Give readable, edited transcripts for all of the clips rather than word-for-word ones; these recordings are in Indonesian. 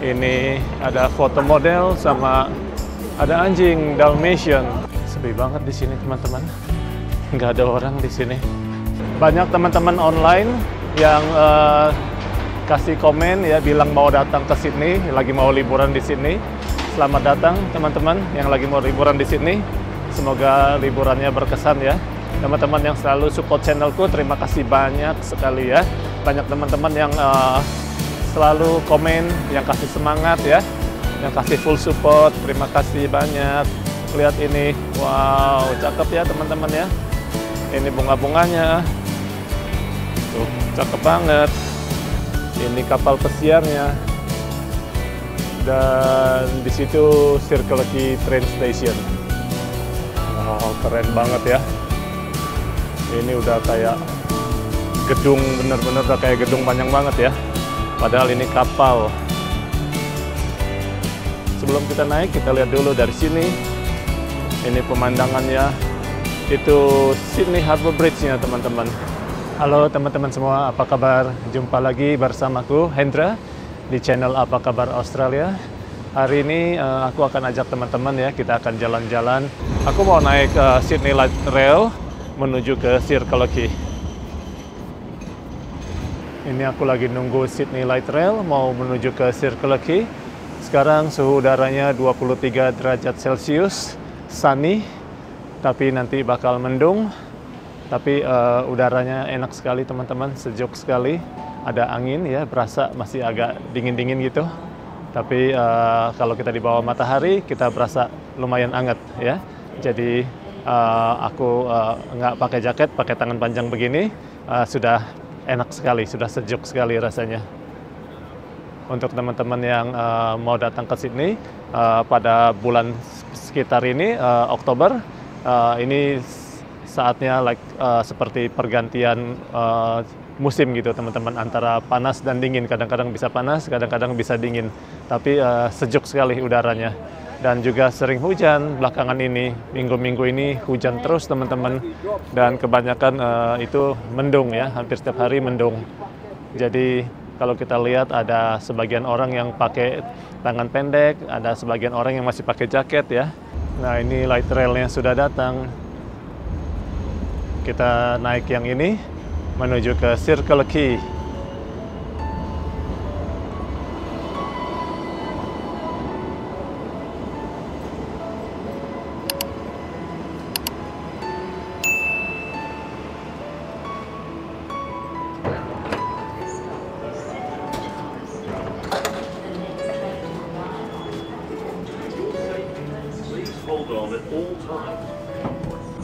Ini ada foto model sama ada anjing Dalmatian. Sepi banget di sini teman-teman. Nggak ada orang di sini. Banyak teman-teman online yang kasih komen ya, bilang mau datang ke Sydney, lagi mau liburan di Sydney. Selamat datang teman-teman yang lagi mau liburan di Sydney. Semoga liburannya berkesan ya. Teman-teman yang selalu support channelku, terima kasih banyak sekali ya. Banyak teman-teman yang selalu komen, yang kasih semangat ya, yang kasih full support. Terima kasih banyak. Lihat ini, wow, cakep ya teman-teman ya. Ini bunga-bunganya, tuh cakep banget. Ini kapal pesiarnya, dan di situ Circle Quay train station. Wow, keren banget ya. Ini udah kayak gedung, bener-bener udah kayak gedung panjang banget ya. Padahal ini kapal. Sebelum kita naik, kita lihat dulu dari sini. Ini pemandangannya. Itu Sydney Harbour Bridge-nya teman-teman. Halo teman-teman semua, apa kabar? Jumpa lagi bersamaku, Hendra, di channel Apa Kabar Australia. Hari ini aku akan ajak teman-teman ya, kita akan jalan-jalan. Aku mau naik Sydney Light Rail menuju ke Circle Quay. Ini aku lagi nunggu Sydney Light Rail mau menuju ke Circle Quay. Sekarang suhu udaranya 23 derajat Celcius, sunny, tapi nanti bakal mendung. Tapi udaranya enak sekali teman-teman, sejuk sekali. Ada angin ya, berasa masih agak dingin-dingin gitu. Tapi kalau kita di bawah matahari, kita berasa lumayan hangat ya. Jadi aku nggak pakai jaket, pakai tangan panjang begini, sudah enak sekali, sudah sejuk sekali rasanya. Untuk teman-teman yang mau datang ke Sydney pada bulan sekitar ini, Oktober, ini saatnya seperti pergantian musim gitu teman-teman, antara panas dan dingin. Kadang-kadang bisa panas, kadang-kadang bisa dingin, tapi sejuk sekali udaranya. Dan juga sering hujan belakangan ini, minggu-minggu ini hujan terus teman-teman, dan kebanyakan itu mendung ya, hampir setiap hari mendung. Jadi kalau kita lihat ada sebagian orang yang pakai tangan pendek, ada sebagian orang yang masih pakai jaket ya. Nah ini light railnya sudah datang. Kita naik yang ini menuju ke Circle Quay.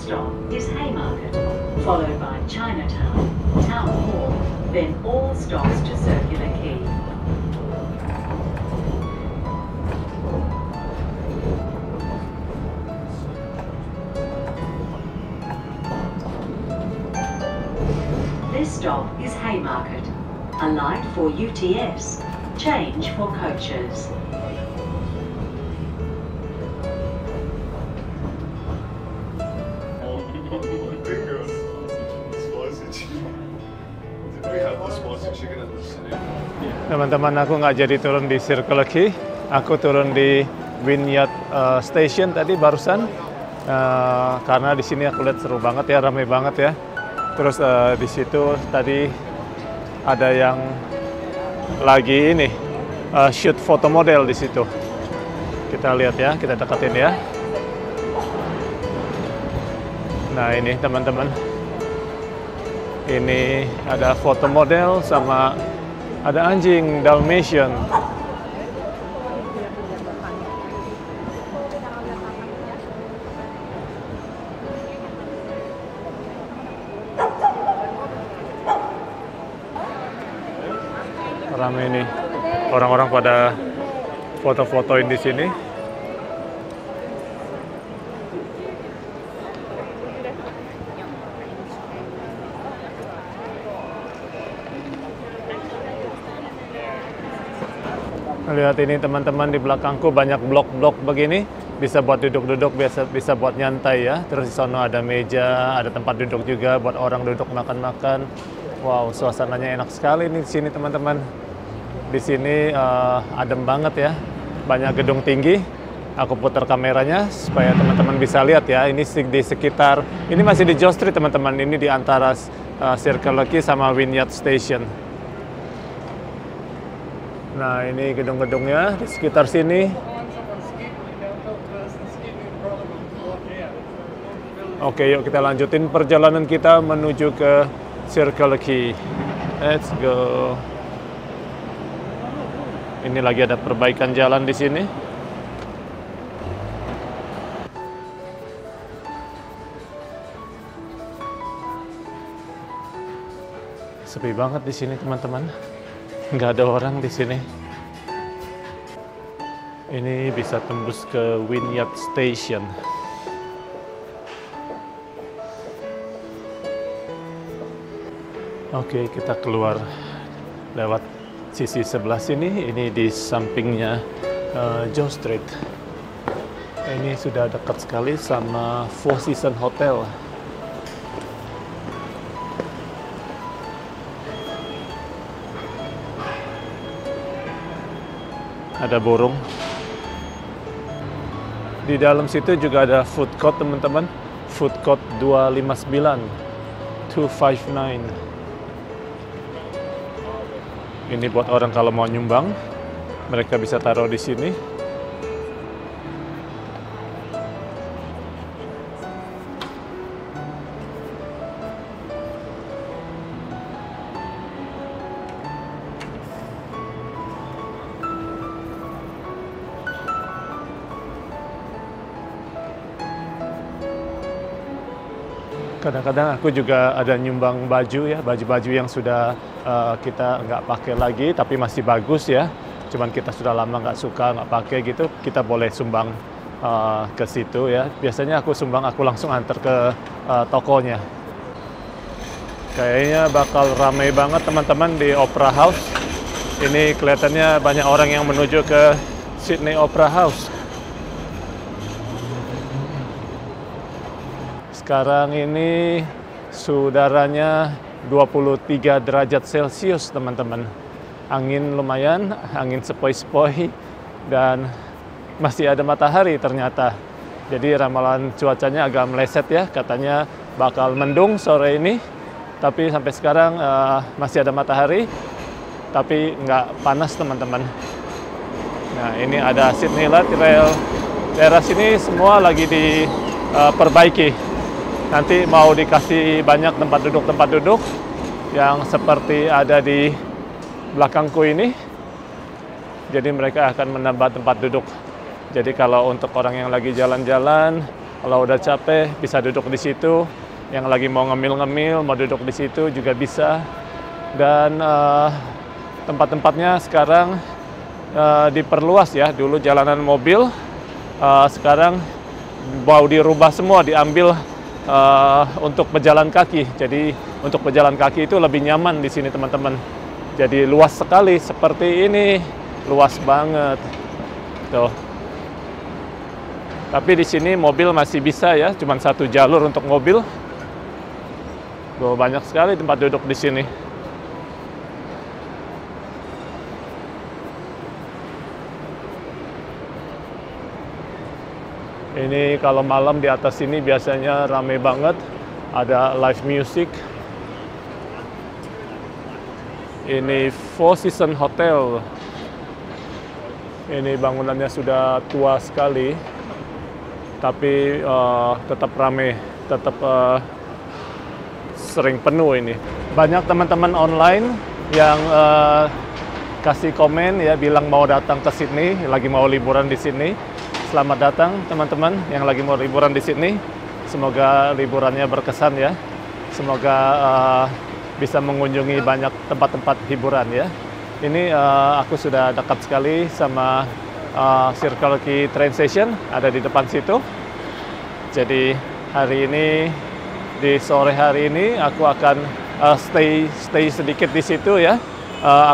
Stop is Haymarket, followed by Chinatown, Town Hall, then all stops to Circular Quay. This stop is Haymarket, a light for UTS, change for coaches. Teman-teman, aku nggak jadi turun di Circle Quay, aku turun di Wynyard Station tadi barusan, karena di sini aku lihat seru banget ya, ramai banget ya. Terus di situ tadi ada yang lagi ini shoot foto model di situ. Kita lihat ya, kita deketin ya. Nah ini teman-teman, ini ada foto model sama ada anjing Dalmatian. Ramai ini, orang-orang pada foto-fotoin di sini. Lihat ini teman-teman, di belakangku banyak blok-blok begini, bisa buat duduk-duduk, bisa buat nyantai ya. Terus di sana ada meja, ada tempat duduk juga buat orang duduk makan-makan. Wow, suasananya enak sekali nih di sini teman-teman. Di sini adem banget ya, banyak gedung tinggi. Aku putar kameranya supaya teman-teman bisa lihat ya. Ini di sekitar, ini masih di George Street teman-teman. Ini di antara Circle K sama Wynyard Station. Nah, ini gedung-gedungnya di sekitar sini. Oke, yuk kita lanjutin perjalanan kita menuju ke Circle K. Let's go. Ini lagi ada perbaikan jalan di sini. Sepi banget di sini teman-teman, nggak ada orang di sini. Ini bisa tembus ke Wynyard Station. Oke, kita keluar lewat sisi sebelah sini. Ini di sampingnya George Street. Ini sudah dekat sekali sama Four Seasons Hotel. Ada burung. Di dalam situ juga ada food court teman-teman. Food court 259. Ini buat orang kalau mau nyumbang, mereka bisa taruh di sini. Kadang-kadang aku juga ada nyumbang baju ya, baju-baju yang sudah kita nggak pakai lagi tapi masih bagus ya. Cuman kita sudah lama nggak suka, nggak pakai gitu, kita boleh sumbang ke situ ya. Biasanya aku sumbang, aku langsung antar ke tokonya. Kayaknya bakal ramai banget teman-teman di Opera House. Ini kelihatannya banyak orang yang menuju ke Sydney Opera House. Sekarang ini sudaranya 23 derajat Celcius teman-teman. Angin lumayan, angin sepoi-sepoi, dan masih ada matahari ternyata. Jadi ramalan cuacanya agak meleset ya, katanya bakal mendung sore ini. Tapi sampai sekarang masih ada matahari, tapi nggak panas teman-teman. Nah, ini ada Sydney Light Rail. Daerah sini semua lagi diperbaiki. Nanti mau dikasih banyak tempat duduk yang seperti ada di belakangku ini. Jadi mereka akan menambah tempat duduk. Jadi kalau untuk orang yang lagi jalan-jalan, kalau udah capek bisa duduk di situ. Yang lagi mau ngemil-ngemil, mau duduk di situ juga bisa. Dan tempat-tempatnya sekarang diperluas ya. Dulu jalanan mobil, sekarang mau dirubah semua, diambil untuk pejalan kaki. Jadi untuk pejalan kaki itu lebih nyaman di sini teman-teman. Jadi luas sekali seperti ini, luas banget. Tuh. Tapi di sini mobil masih bisa ya, cuma satu jalur untuk mobil. Tuh, banyak sekali tempat duduk di sini. Ini kalau malam di atas sini biasanya rame banget, ada live music. Ini Four Seasons Hotel. Ini bangunannya sudah tua sekali, tapi tetap rame, tetap sering penuh ini. Banyak teman-teman online yang kasih komen ya, bilang mau datang ke Sydney, lagi mau liburan di sini. Selamat datang teman-teman yang lagi mau liburan di Sydney. Semoga liburannya berkesan ya. Semoga bisa mengunjungi banyak tempat-tempat hiburan ya. Ini aku sudah dekat sekali sama Circle K train station, ada di depan situ. Jadi hari ini, di sore hari ini aku akan stay sedikit di situ ya.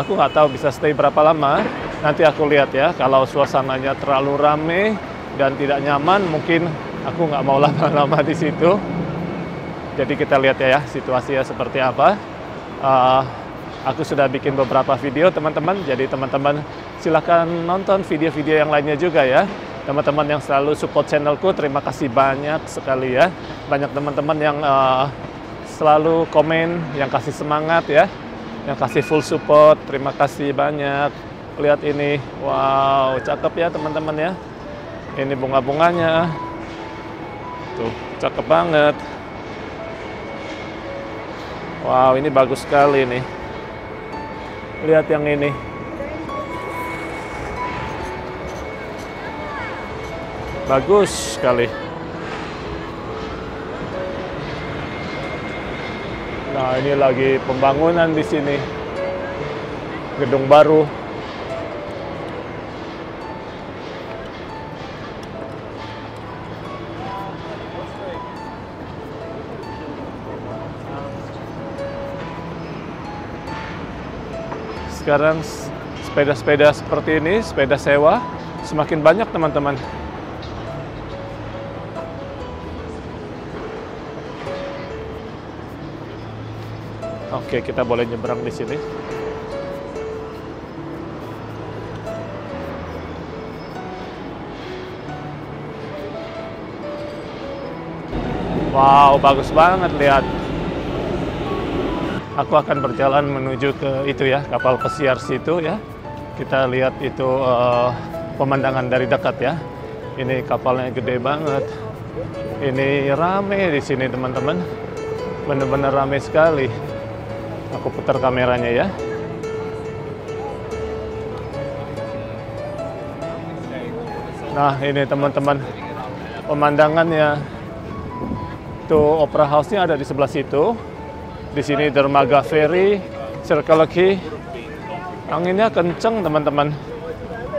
Aku nggak tahu bisa stay berapa lama. Nanti aku lihat ya, kalau suasananya terlalu rame dan tidak nyaman, mungkin aku nggak mau lama-lama di situ. Jadi kita lihat ya situasinya seperti apa. Aku sudah bikin beberapa video teman-teman, jadi teman-teman silahkan nonton video-video yang lainnya juga ya. Teman-teman yang selalu support channelku, terima kasih banyak sekali ya. Banyak teman-teman yang selalu komen, yang kasih semangat ya, yang kasih full support, terima kasih banyak. Lihat ini, wow, cakep ya teman-teman ya. Ini bunga-bunganya, tuh cakep banget. Wow, ini bagus sekali nih. Lihat yang ini. Bagus sekali. Nah, ini lagi pembangunan di sini. Gedung baru. Sekarang sepeda-sepeda seperti ini, sepeda sewa, semakin banyak teman-teman. Oke, kita boleh nyebrang di sini. Wow, bagus banget, lihat. Aku akan berjalan menuju ke itu ya, kapal pesiar situ ya. Kita lihat itu pemandangan dari dekat ya. Ini kapalnya gede banget. Ini rame di sini teman-teman. Benar-benar rame sekali. Aku putar kameranya ya. Nah, ini teman-teman pemandangannya. Tuh Opera House-nya ada di sebelah situ. Di sini dermaga ferry, Circle K. Anginnya kenceng teman-teman.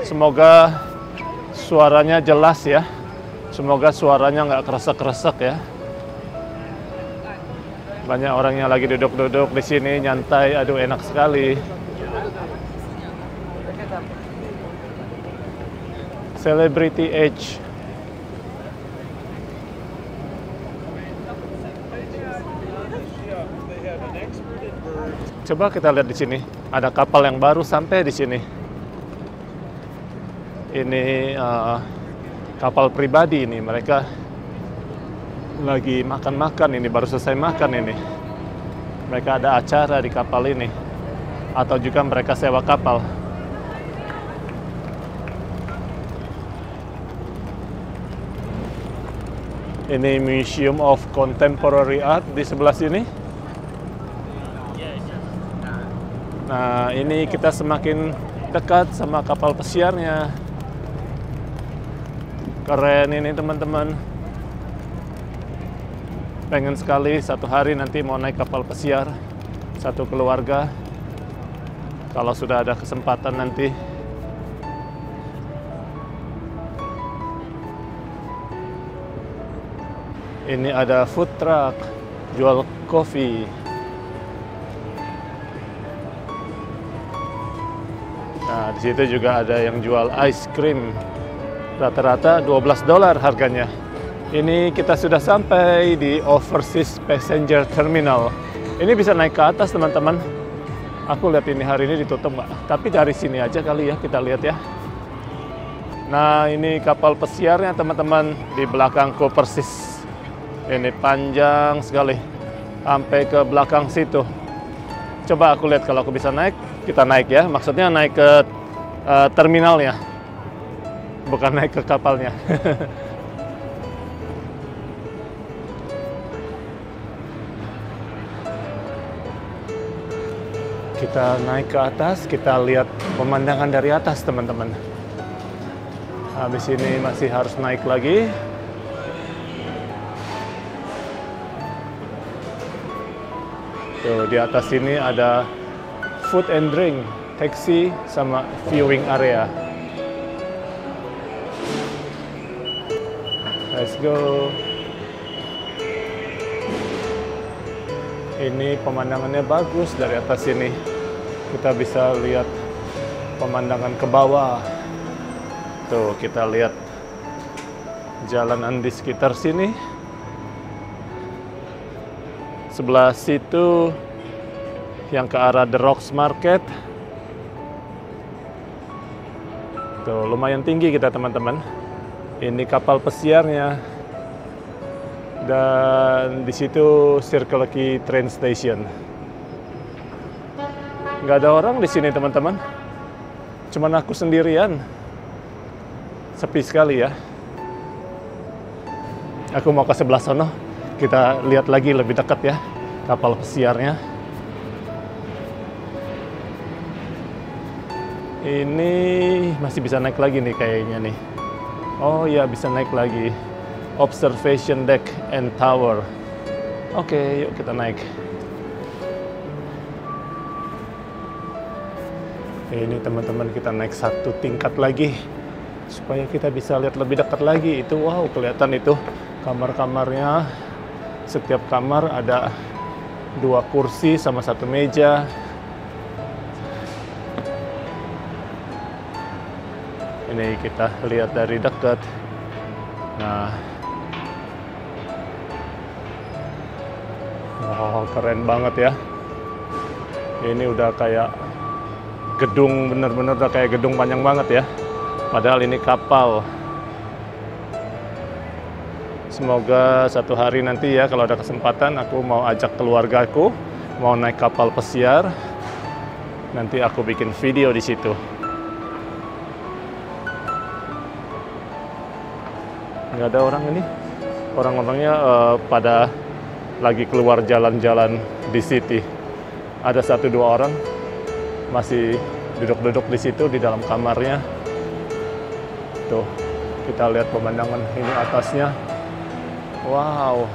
Semoga suaranya jelas ya. Semoga suaranya nggak kresek-kresek ya. Banyak orang yang lagi duduk-duduk di sini nyantai. Aduh, enak sekali. Celebrity Edge. Coba kita lihat di sini, ada kapal yang baru sampai di sini. Ini kapal pribadi ini, mereka lagi makan-makan ini, baru selesai makan ini. Mereka ada acara di kapal ini, atau juga mereka sewa kapal. Ini Museum of Contemporary Art di sebelah sini. Nah, ini kita semakin dekat sama kapal pesiarnya. Keren ini teman-teman. Pengen sekali satu hari nanti mau naik kapal pesiar. Satu keluarga. Kalau sudah ada kesempatan nanti. Ini ada food truck. Jual kopi. Nah, di situ juga ada yang jual ice cream. Rata-rata $12 harganya. Ini kita sudah sampai di Overseas Passenger Terminal. Ini bisa naik ke atas, teman-teman. Aku lihat ini hari ini ditutup nggak? Tapi dari sini aja kali ya, kita lihat ya. Nah, ini kapal pesiarnya, teman-teman. Di belakangku persis. Ini panjang sekali. Sampai ke belakang situ. Coba aku lihat kalau aku bisa naik. Kita naik ya, maksudnya naik ke terminalnya, bukan naik ke kapalnya. Kita naik ke atas, kita lihat pemandangan dari atas teman-teman. Habis ini masih harus naik lagi. Tuh, di atas ini ada food and drink, taxi, sama viewing area. Let's go. Ini pemandangannya bagus dari atas sini. Kita bisa lihat pemandangan ke bawah. Tuh, kita lihat jalanan di sekitar sini. Sebelah situ yang ke arah The Rocks Market. Tuh, lumayan tinggi kita teman-teman. Ini kapal pesiarnya. Dan di situ Circle K train station. Nggak ada orang di sini teman-teman. Cuman aku sendirian. Sepi sekali ya. Aku mau ke sebelah sono. Kita lihat lagi lebih dekat ya kapal pesiarnya. Ini masih bisa naik lagi nih kayaknya nih. Oh iya, bisa naik lagi. Observation deck and tower. Oke, yuk kita naik. Ini teman-teman, kita naik satu tingkat lagi supaya kita bisa lihat lebih dekat lagi. Itu wow, kelihatan itu kamar-kamarnya. Setiap kamar ada 2 kursi sama 1 meja. Ini kita lihat dari dekat. Nah, wow, keren banget ya. Ini udah kayak gedung, bener-bener udah kayak gedung panjang banget ya. Padahal ini kapal. Semoga satu hari nanti ya, kalau ada kesempatan, aku mau ajak keluargaku, mau naik kapal pesiar. Nanti aku bikin video di situ. Nggak ada orang ini. Orang-orangnya pada lagi keluar jalan-jalan di city. Ada 1-2 orang masih duduk-duduk di situ di dalam kamarnya. Tuh, kita lihat pemandangan ini atasnya. Wow,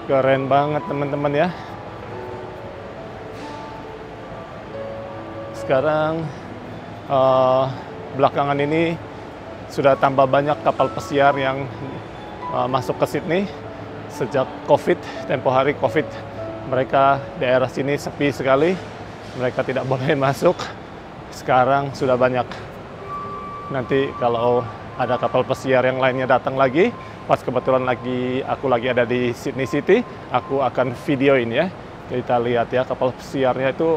keren banget teman-teman ya. Sekarang belakangan ini sudah tambah banyak kapal pesiar yang masuk ke Sydney sejak COVID, tempo hari COVID. Mereka daerah sini sepi sekali, mereka tidak boleh masuk. Sekarang sudah banyak. Nanti kalau ada kapal pesiar yang lainnya datang lagi, pas kebetulan aku lagi ada di Sydney City, aku akan videoin ya. Kita lihat ya, kapal pesiarnya itu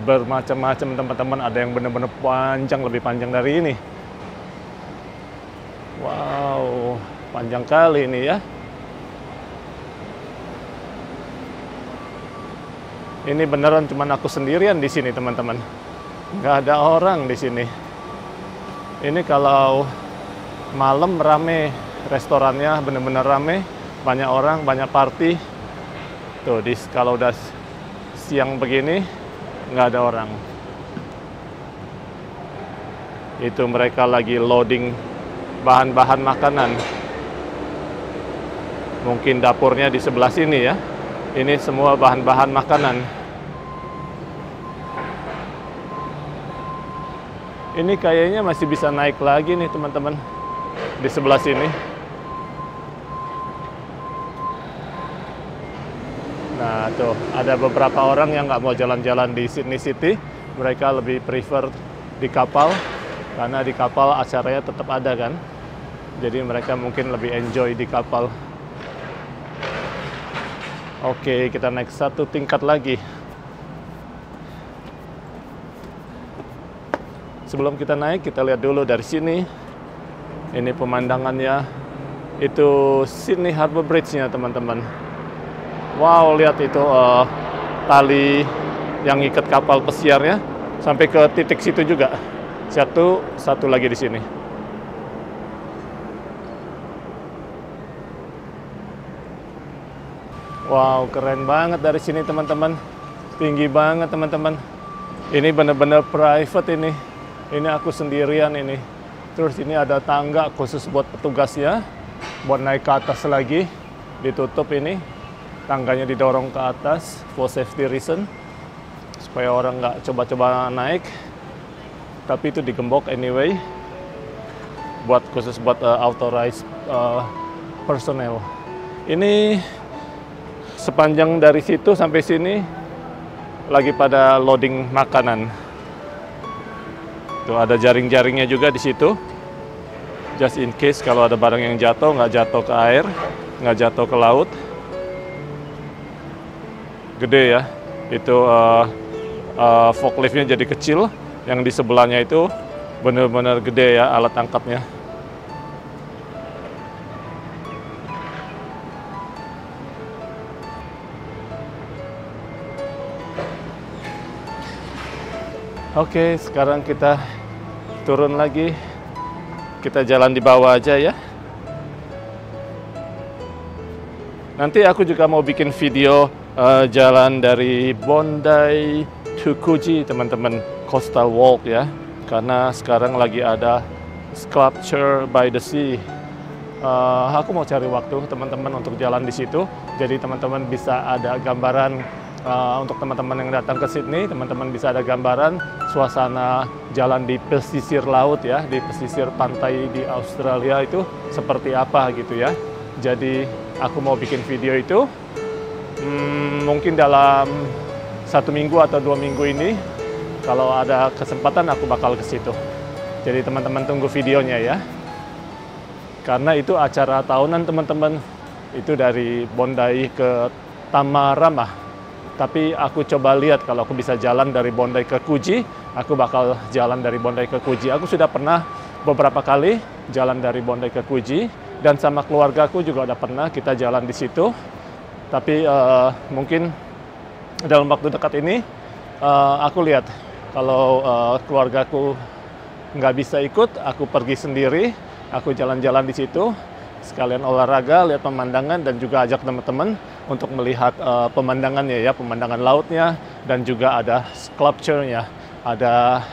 bermacam-macam teman-teman. Ada yang benar-benar panjang, lebih panjang dari ini. Wow, panjang kali ini ya. Ini beneran cuman aku sendirian di sini teman-teman. Nggak ada orang di sini. Ini kalau malam rame, restorannya bener-bener rame, banyak orang, banyak party. Tuh, kalau udah siang begini, nggak ada orang. Itu mereka lagi loading bahan-bahan makanan. Mungkin dapurnya di sebelah sini ya. Ini semua bahan-bahan makanan. Ini kayaknya masih bisa naik lagi nih teman-teman. Di sebelah sini. Nah tuh, ada beberapa orang yang nggak mau jalan-jalan di Sydney City. Mereka lebih prefer di kapal. Karena di kapal acaranya tetap ada kan. Jadi mereka mungkin lebih enjoy di kapal. Oke, kita naik satu tingkat lagi. Sebelum kita naik, kita lihat dulu dari sini. Ini pemandangannya. Itu Sydney Harbour Bridge-nya, teman-teman. Wow, lihat itu tali yang ikat kapal pesiarnya sampai ke titik situ juga. Satu lagi di sini. Wow, keren banget dari sini teman-teman. Tinggi banget teman-teman. Ini benar-benar private ini. Ini aku sendirian ini. Terus ini ada tangga khusus buat petugasnya. Buat naik ke atas lagi. Ditutup ini. Tangganya didorong ke atas for safety reason. Supaya orang nggak coba-coba naik. Tapi itu digembok anyway. Khusus buat authorized personnel. Ini sepanjang dari situ sampai sini lagi pada loading makanan. Tuh ada jaring-jaringnya juga di situ. Just in case kalau ada barang yang jatuh, nggak jatuh ke air, nggak jatuh ke laut. gede ya. Itu forkliftnya jadi kecil, yang di sebelahnya itu benar-benar gede ya alat angkatnya. Oke, sekarang kita turun lagi. Kita jalan di bawah aja ya. Nanti aku juga mau bikin video jalan dari Bondi to Kuji, teman-teman, coastal walk ya. Karena sekarang lagi ada sculpture by the sea. Aku mau cari waktu teman-teman untuk jalan di situ. Jadi teman-teman bisa ada gambaran. Untuk teman-teman yang datang ke Sydney, teman-teman bisa ada gambaran suasana jalan di pesisir laut ya, di pesisir pantai di Australia itu seperti apa gitu ya. Jadi aku mau bikin video itu mungkin dalam 1 minggu atau 2 minggu ini. Kalau ada kesempatan aku bakal ke situ. Jadi teman-teman tunggu videonya ya. Karena itu acara tahunan teman-teman. Itu dari Bondi ke Tamarama. Tapi aku coba lihat kalau aku bisa jalan dari Bondi ke Kuji, aku bakal jalan dari Bondi ke Kuji. Aku sudah pernah beberapa kali jalan dari Bondi ke Kuji, dan sama keluarga aku juga udah pernah kita jalan di situ. Tapi mungkin dalam waktu dekat ini aku lihat kalau keluargaku nggak bisa ikut, aku pergi sendiri, aku jalan-jalan di situ. Sekalian olahraga, lihat pemandangan, dan juga ajak teman-teman untuk melihat pemandangannya ya, pemandangan lautnya, dan juga ada sculpture-nya, ada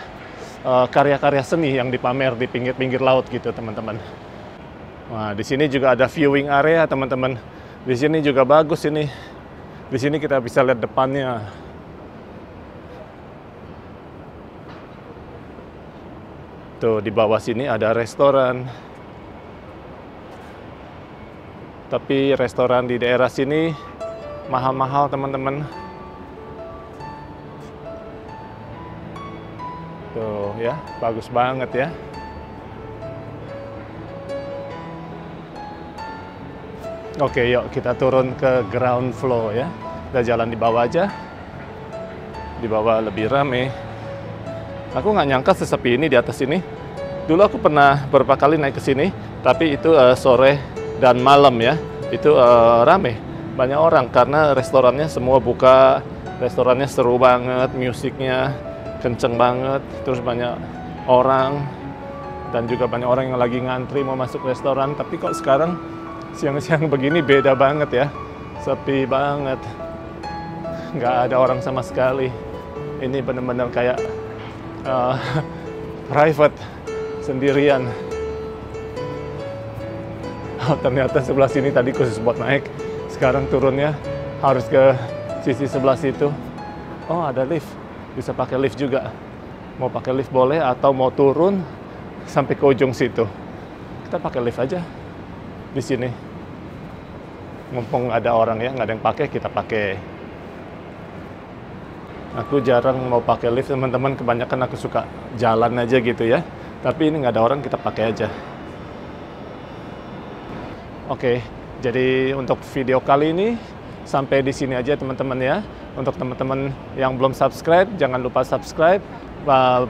karya-karya seni yang dipamer di pinggir-pinggir laut gitu, teman-teman. Nah, di sini juga ada viewing area, teman-teman. Di sini juga bagus ini. Di sini kita bisa lihat depannya. Tuh, di bawah sini ada restoran. Tapi restoran di daerah sini mahal-mahal, teman-teman. Tuh ya, bagus banget ya. Oke, yuk kita turun ke ground floor ya. Kita jalan di bawah aja. Di bawah lebih rame. Aku nggak nyangka sesepi ini di atas ini. Dulu aku pernah beberapa kali naik ke sini, tapi itu sore dan malam ya, itu rame, banyak orang karena restorannya semua buka, restorannya seru banget, musiknya kenceng banget, terus banyak orang, dan juga banyak orang yang lagi ngantri mau masuk restoran. Tapi kok sekarang siang-siang begini beda banget ya, sepi banget, nggak ada orang sama sekali. Ini benar-benar kayak private, sendirian. Oh, ternyata sebelah sini tadi khusus buat naik. Sekarang turunnya harus ke sisi sebelah situ. Oh, ada lift. Bisa pakai lift juga. Mau pakai lift boleh, atau mau turun sampai ke ujung situ. Kita pakai lift aja di sini. Mumpung ada orang ya, nggak ada yang pakai, kita pakai. Aku jarang mau pakai lift, teman-teman. Kebanyakan aku suka jalan aja gitu ya. Tapi ini nggak ada orang, kita pakai aja. Oke, jadi untuk video kali ini sampai di sini aja, teman-teman ya. Untuk teman-teman yang belum subscribe, jangan lupa subscribe.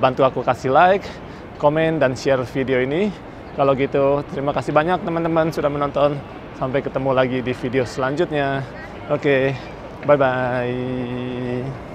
Bantu aku kasih like, komen, dan share video ini. Kalau gitu, terima kasih banyak teman-teman sudah menonton. Sampai ketemu lagi di video selanjutnya. Oke, bye-bye.